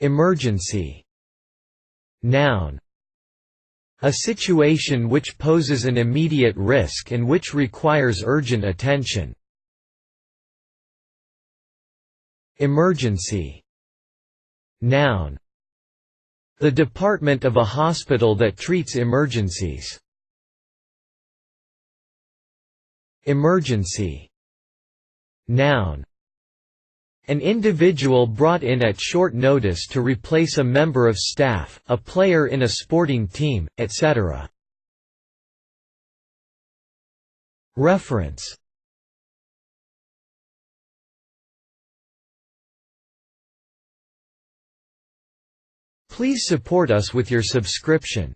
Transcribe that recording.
Emergency. Noun. A situation which poses an immediate risk and which requires urgent attention. Emergency. Noun. The department of a hospital that treats emergencies. Emergency. Noun. An individual brought in at short notice to replace a member of staff, a player in a sporting team, etc. Reference. Please support us with your subscription.